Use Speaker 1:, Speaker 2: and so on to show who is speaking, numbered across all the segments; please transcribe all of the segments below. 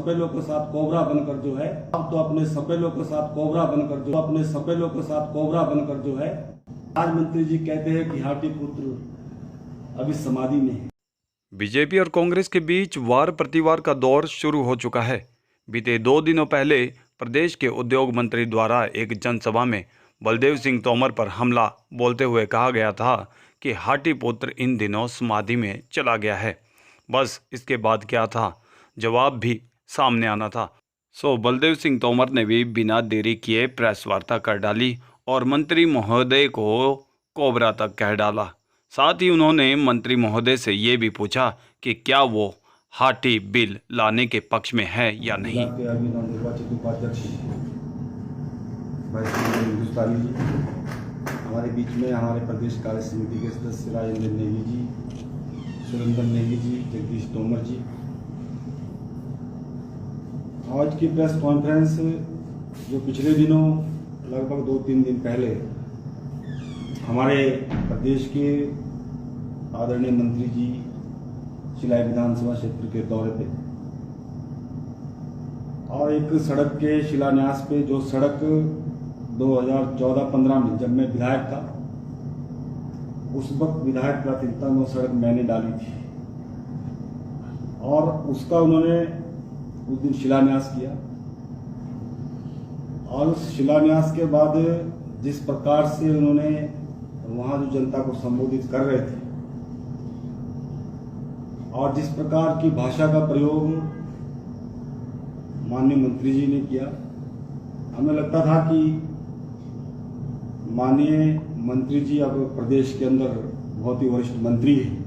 Speaker 1: सपेलों के साथ कोबरा बनकर जो है, अब तो अपने सपेलों के साथ कोबरा बनकर जो अपने सपेलों के साथ कोबरा बनकर जो है, आज मंत्री जी कहते हैं कि हाटी पुत्र अभी समाधि में है।
Speaker 2: बीजेपी और कांग्रेस के बीच वार प्रतिवार का दौर शुरू हो चुका है। बीते 2 दिनों पहले प्रदेश के उद्योग मंत्री द्वारा एक जनसभा में बलदेव सिंह तोमर पर हमला बोलते हुए कहा गया था कि हाटी पुत्र इन दिनों समाधि में चला गया है। बस इसके बाद क्या था, जवाब भी सामने आना था। सो बलदेव सिंह तोमर ने भी बिना देरी किए प्रेस वार्ता कर डाली और मंत्री महोदय को कोबरा तक कह डाला। साथ ही उन्होंने मंत्री महोदय से ये भी पूछा कि क्या वो हाटी बिल लाने के पक्ष में है या नहीं।
Speaker 1: निर्वाचित उपाध्यक्ष हिंदुस्तानी जी, हमारे बीच में हमारे प्रदेश कार्य समिति के सदस्य राजेंद्र नेगी जी, सुरेंद्र नेगी जी, जगदीश तोमर जी। आज की प्रेस कॉन्फ्रेंस जो पिछले दिनों लगभग 2-3 दिन पहले हमारे प्रदेश के आदरणीय मंत्री जी शिलाई विधानसभा क्षेत्र के दौरे पे और एक सड़क के शिलान्यास पे, जो सड़क 2014-15 में जब मैं विधायक था, उस वक्त विधायक प्राथमिकता में वो सड़क मैंने डाली थी और उसका उन्होंने उस दिन शिलान्यास किया। और उस शिलान्यास के बाद जिस प्रकार से उन्होंने वहां जो जनता को संबोधित कर रहे थे और जिस प्रकार की भाषा का प्रयोग माननीय मंत्री जी ने किया, हमें लगता था कि माननीय मंत्री जी अब प्रदेश के अंदर बहुत ही वरिष्ठ मंत्री हैं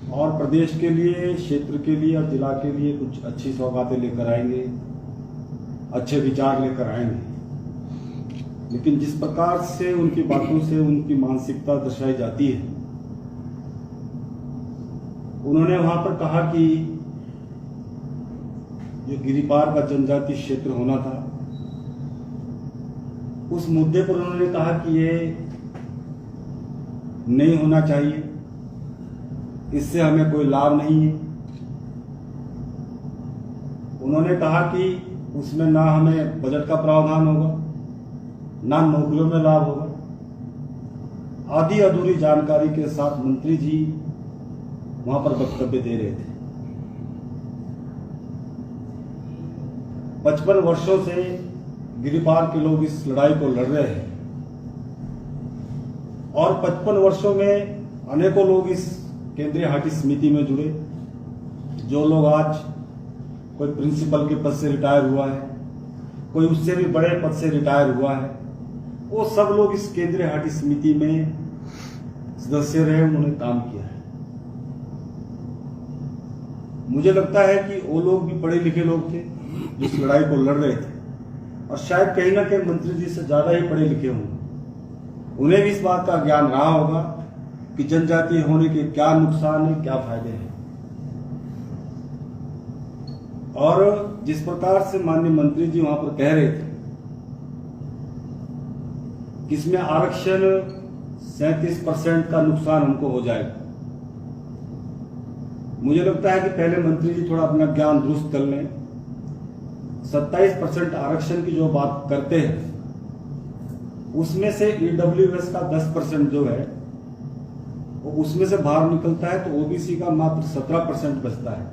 Speaker 1: और प्रदेश के लिए, क्षेत्र के लिए और जिला के लिए कुछ अच्छी सौगातें लेकर आएंगे, अच्छे विचार लेकर आएंगे। लेकिन जिस प्रकार से उनकी बातों से उनकी मानसिकता दर्शाई जाती है, उन्होंने वहां पर कहा कि जो गिरिपार का जनजातीय क्षेत्र होना था, उस मुद्दे पर उन्होंने कहा कि ये नहीं होना चाहिए, इससे हमें कोई लाभ नहीं है। उन्होंने कहा कि उसमें ना हमें बजट का प्रावधान होगा, ना नौकरियों में लाभ होगा। आधी अधूरी जानकारी के साथ मंत्री जी वहां पर वक्तव्य दे रहे थे। 55 वर्षों से गिरिपार के लोग इस लड़ाई को लड़ रहे हैं और 55 वर्षों में अनेकों लोग इस केंद्रीय हाटी समिति में जुड़े। जो लोग आज कोई प्रिंसिपल के पद से रिटायर हुआ है, कोई उससे भी बड़े पद से रिटायर हुआ है, वो सब लोग इस केंद्रीय हाटी समिति में सदस्य रहे, उन्होंने काम किया है। मुझे लगता है कि वो लोग भी पढ़े लिखे लोग थे जिस लड़ाई को लड़ रहे थे और शायद कहीं ना कहीं मंत्री जी से ज्यादा ही पढ़े लिखे होंगे। उन्हें भी इस बात का ज्ञान रहा होगा कि जनजातीय होने के क्या नुकसान है, क्या फायदे हैं। और जिस प्रकार से माननीय मंत्री जी वहां पर कह रहे थे कि इसमें आरक्षण 37% का नुकसान हमको हो जाएगा, मुझे लगता है कि पहले मंत्री जी थोड़ा अपना ज्ञान दुरुस्त कर लें। 27% आरक्षण की जो बात करते हैं, उसमें से ईडब्ल्यूएस का 10% जो है वो उसमें से बाहर निकलता है, तो ओबीसी का मात्र 17% बचता है।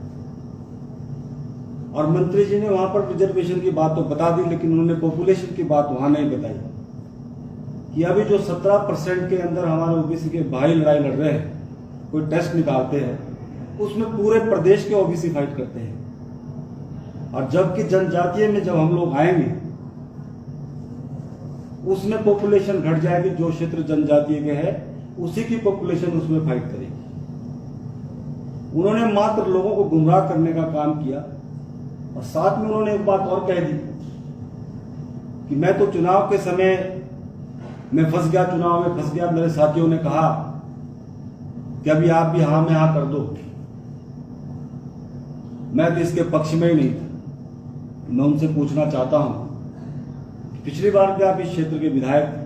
Speaker 1: और मंत्री जी ने वहां पर रिजर्वेशन की बात तो बता दी, लेकिन उन्होंने पॉपुलेशन की बात वहां नहीं बताई कि अभी जो 17% के अंदर हमारे ओबीसी के भाई लड़ाई लड़ रहे हैं, कोई टेस्ट निकालते हैं, उसमें पूरे प्रदेश के ओबीसी फाइट करते हैं। और जबकि जनजातीय में जब हम लोग आएंगे, उसमें पॉपुलेशन घट जाएगी। जो क्षेत्र जनजातीय के है उसी की पॉपुलेशन उसमें फाइट करेगी। उन्होंने मात्र लोगों को गुमराह करने का काम किया और साथ में उन्होंने एक बात और कह दी कि मैं तो चुनाव के समय में फंस गया, चुनाव में फंस गया। मेरे साथियों ने कहा कि अभी आप भी हाँ में हाँ कर दो। मैं तो इसके पक्ष में ही नहीं था। मैं उनसे पूछना चाहता हूं, पिछली बार भी आप इस क्षेत्र के विधायक थे,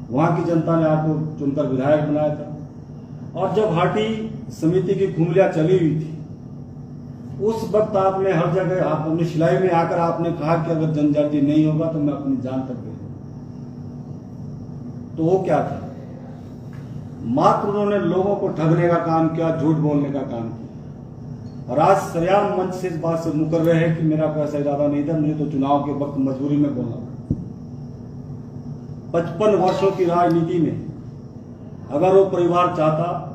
Speaker 1: वहां की जनता ने आपको चुनकर विधायक बनाया था और जब हाटी समिति की कुंडलियां चली हुई थी उस वक्त आपने हर जगह आप अपनी सिलाई में आकर आपने कहा कि अगर जनजाति नहीं होगा तो मैं अपनी जान तक दे दूंगा। तो वो क्या था? मात्र उन्होंने लोगों को ठगने का काम किया, झूठ बोलने का काम किया। और आज सरेआम मंच से इस बात से मुकर रहे हैं कि मेरा कोई ऐसा इरादा नहीं था, मुझे तो चुनाव के वक्त मजबूरी में बोलना पड़ा। 55 वर्षों की राजनीति में अगर वो परिवार चाहता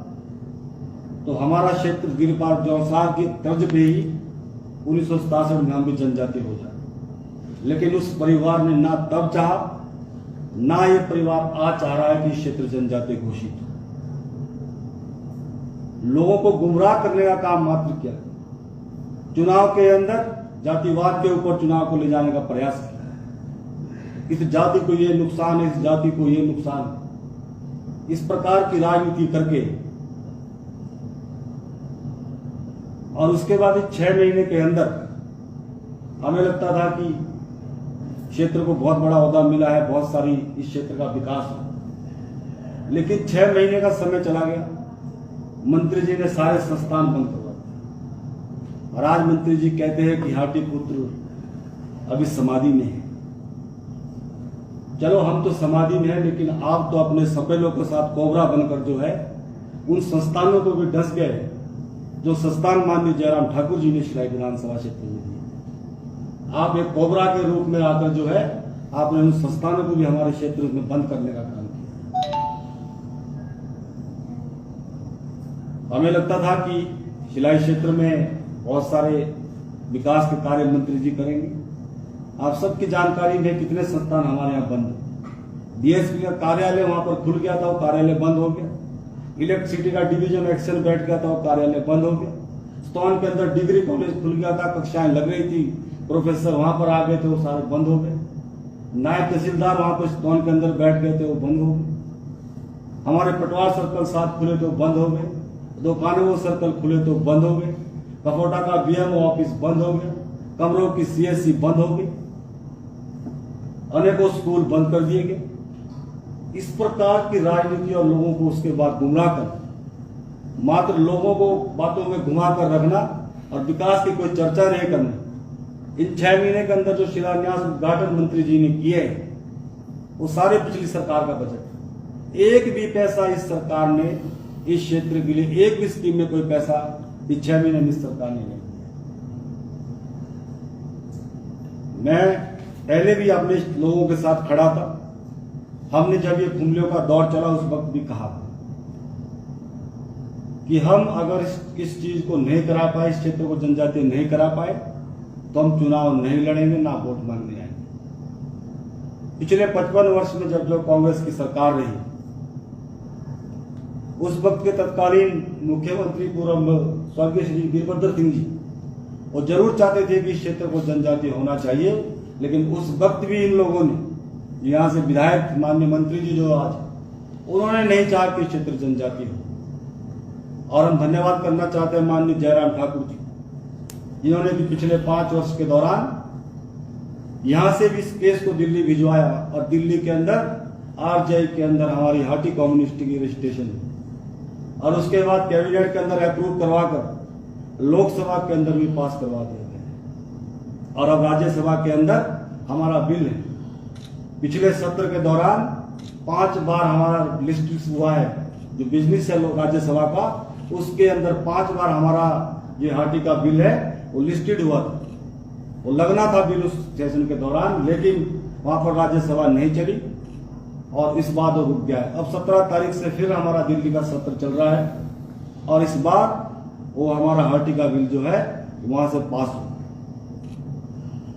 Speaker 1: तो हमारा क्षेत्र गिरिपार जौसार की तर्ज पे ही 1967 में हम भी जनजाति हो जाए। लेकिन उस परिवार ने ना तब चाहा, ना ये परिवार आज चाह रहा है कि क्षेत्र जनजाति घोषित हो। लोगों को गुमराह करने का काम मात्र किया। चुनाव के अंदर जातिवाद के ऊपर चुनाव को ले जाने का प्रयास किया। इस जाति को ये नुकसान है, इस जाति को ये नुकसान है। इस प्रकार की राजनीति करके और उसके बाद 6 महीने के अंदर हमें लगता था कि क्षेत्र को बहुत बड़ा ओहदा मिला है, बहुत सारी इस क्षेत्र का विकास हो। लेकिन 6 महीने का समय चला गया, मंत्री जी ने सारे संस्थान बंद करवा दिए। और आज मंत्री जी कहते हैं कि हाटी पुत्र अभी समाधि में है। चलो हम तो समाधि में है, लेकिन आप तो अपने सपेलों के साथ कोबरा बनकर जो है उन संस्थानों को भी डस गए जो संस्थान माननीय जयराम ठाकुर जी ने शिलाई विधानसभा क्षेत्र में दिए। आप एक कोबरा के रूप में आकर जो है आपने उन संस्थानों को भी हमारे क्षेत्र में बंद करने का काम किया। हमें लगता था कि शिलाई क्षेत्र में बहुत सारे विकास के कार्य मंत्री जी करेंगे। आप सबकी जानकारी में कितने संस्थान हमारे यहाँ बंद। डीएसपी का कार्यालय वहां पर खुल गया था, वो कार्यालय बंद हो गया। इलेक्ट्रिसिटी का डिवीजन एक्शन बैठ गया था, वो कार्यालय बंद हो गया। स्टोन के अंदर डिग्री कॉलेज खुल गया था, कक्षाएं लग रही थी, प्रोफेसर वहां पर आ गए थे, वो सारे बंद हो गए। नायब तहसीलदार वहां पर स्टोन के अंदर बैठ गए थे, वो बंद हो गए। हमारे पटवार सर्कल 7 खुले तो बंद हो गए। 2 कानून सर्कल खुले तो बंद हो गए। कपोटा का बीएमओ ऑफिस बंद हो गया। कमरों की सीएससी बंद हो गई। अनेकों स्कूल बंद कर दिए गए। इस प्रकार की राजनीति और लोगों को उसके बाद गुमराह करना, मात्र लोगों को बातों में घुमा कर रखना और विकास की कोई चर्चा नहीं करना। इन 6 महीने के अंदर जो शिलान्यास उद्घाटन मंत्री जी ने किए वो सारे पिछली सरकार का बजट। एक भी पैसा इस सरकार ने इस क्षेत्र के लिए, एक भी स्कीम में कोई पैसा इस 6 महीने में इस सरकार ने नहीं दिया। मैं पहले भी अपने लोगों के साथ खड़ा था। हमने जब ये कुंभलियों का दौर चला उस वक्त भी कहा कि हम अगर इस चीज को नहीं करा पाए, इस क्षेत्र को जनजातीय नहीं करा पाए तो हम चुनाव नहीं लड़ेंगे, ना वोट मांगने आएंगे। पिछले 55 वर्ष में जब जो कांग्रेस की सरकार रही, उस वक्त के तत्कालीन मुख्यमंत्री पूर्व स्वर्गीय श्री वीरभद्र सिंह जी वो जरूर चाहते थे कि इस क्षेत्र को जनजातीय होना चाहिए। लेकिन उस वक्त भी इन लोगों ने, यहाँ से विधायक माननीय मंत्री जी जो आज, उन्होंने नहीं चाहा कि क्षेत्र जनजाति हो। और हम धन्यवाद करना चाहते हैं माननीय जयराम ठाकुर जी, जिन्होंने भी पिछले 5 वर्ष के दौरान यहां से भी इस केस को दिल्ली भिजवाया और दिल्ली के अंदर आरजीआई के अंदर हमारी हाटी कम्युनिटी की रजिस्ट्रेशन और उसके बाद कैबिनेट के अंदर अप्रूव करवाकर लोकसभा के अंदर भी पास करवा दिया गया और अब राज्यसभा के अंदर हमारा बिल है। पिछले सत्र के दौरान 5 बार हमारा लिस्ट हुआ है, जो बिजनेस है राज्यसभा का, उसके अंदर 5 बार हमारा ये हाटी का बिल है वो लिस्टेड हुआ था। वो लगना था बिल उस सेशन के दौरान, लेकिन वहां पर राज्यसभा नहीं चली और इस बार वो रुक गया है। अब 17 तारीख से फिर हमारा दिल्ली का सत्र चल रहा है और इस बार वो हमारा हाटी का बिल जो है वहां से पास हो।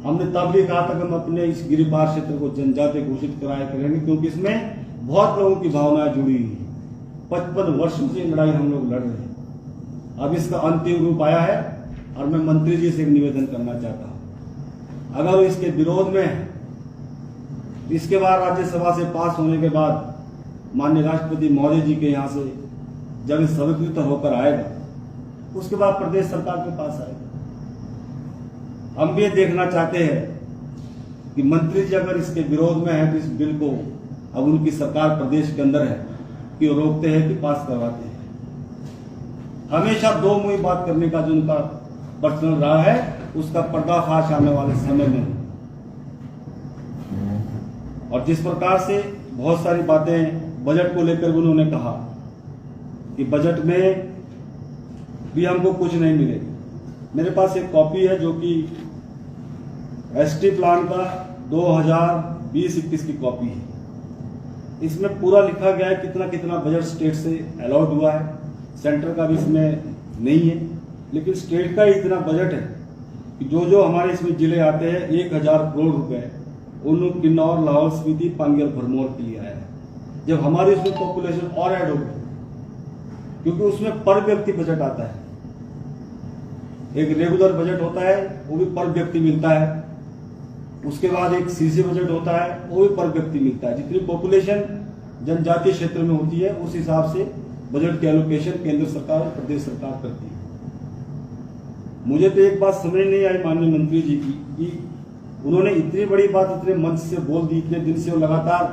Speaker 1: हमने तब भी कहा था कि हम अपने इस गिरिपार क्षेत्र को जनजातीय घोषित कराया करेंगे, क्योंकि इसमें बहुत लोगों की भावनाएं जुड़ी हुई है। 55 वर्षों से लड़ाई हम लोग लड़ रहे हैं। अब इसका अंतिम रूप आया है और मैं मंत्री जी से एक निवेदन करना चाहता हूं, अगर वो इसके विरोध में है, इसके बाद राज्यसभा से पास होने के बाद माननीय राष्ट्रपति महोदय जी के यहाँ से जब स्वीकृत होकर आएगा, उसके बाद प्रदेश सरकार के पास आएगा। हम भी ये देखना चाहते हैं कि मंत्री जी अगर इसके विरोध में है तो इस बिल को, अब उनकी सरकार प्रदेश के अंदर है, कि वो रोकते हैं कि पास करवाते हैं। हमेशा दो मुंही बात करने का जो उनका पर्सनल रहा है, उसका पर्दाफाश आने वाले समय में हो। और जिस प्रकार से बहुत सारी बातें बजट को लेकर उन्होंने कहा कि बजट में भी हमको कुछ नहीं मिलेगा। मेरे पास एक कॉपी है जो कि एसटी प्लान का 2020-21 की कॉपी है। इसमें पूरा लिखा गया है कितना कितना बजट स्टेट से अलॉट हुआ है, सेंटर का भी इसमें नहीं है, लेकिन स्टेट का ही इतना बजट है कि जो जो हमारे इसमें जिले आते हैं 1000 करोड़ रुपए उन्नू, किन्नौर, लाहौल स्पीति, पांगेर, भरमौर के लिए आया है। जब हमारी उसमें पॉपुलेशन और ऐड हो गई, क्योंकि उसमें पर व्यक्ति बजट आता है। एक रेगुलर बजट होता है, वो भी पर व्यक्ति मिलता है। उसके बाद एक सीसी बजट होता है, वो भी पर व्यक्ति मिलता है। जितनी पॉपुलेशन जनजातीय क्षेत्र में होती है उस हिसाब से बजट की एलोकेशन केंद्र सरकार और प्रदेश सरकार करती है। मुझे तो एक बात समझ नहीं आई माननीय मंत्री जी की कि उन्होंने इतनी बड़ी बात इतने मंच से बोल दी। इतने दिन से वो लगातार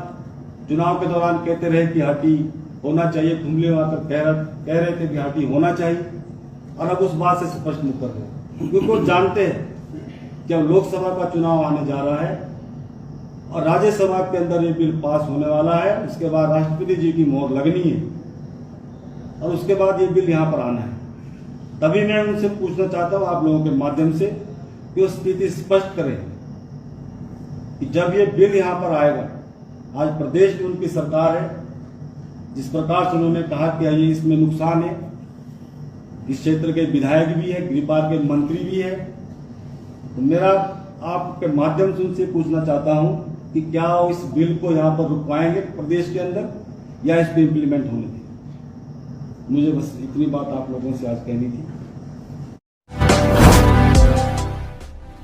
Speaker 1: चुनाव के दौरान कहते रहे कि हाटी होना चाहिए, कुंभले आकर कह रहे थे कि हाटी होना चाहिए, और अब उस बात से स्पष्ट मुकर रहे, क्योंकि वो जानते हैं कि अब लोकसभा का चुनाव आने जा रहा है और राज्यसभा के अंदर ये बिल पास होने वाला है। उसके बाद राष्ट्रपति जी की मोहर लगनी है और उसके बाद ये बिल यहाँ पर आना है। तभी मैं उनसे पूछना चाहता हूँ आप लोगों के माध्यम से कि वो स्थिति स्पष्ट करें कि जब ये बिल यहाँ पर आएगा, आज प्रदेश में उनकी सरकार है, जिस प्रकार से उन्होंने कहा कि ये इसमें नुकसान है, इस क्षेत्र के विधायक भी है, गृहपाल के मंत्री भी है, तो मेरा आपके माध्यम से उनसे पूछना चाहता हूं कि क्या वो इस बिल को यहाँ पर रुकवाएंगे प्रदेश के अंदर या इस पर इम्प्लीमेंट होने दें। मुझे बस इतनी बात आप लोगों से आज कहनी थी।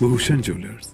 Speaker 3: भूषण ज्वेलर्स,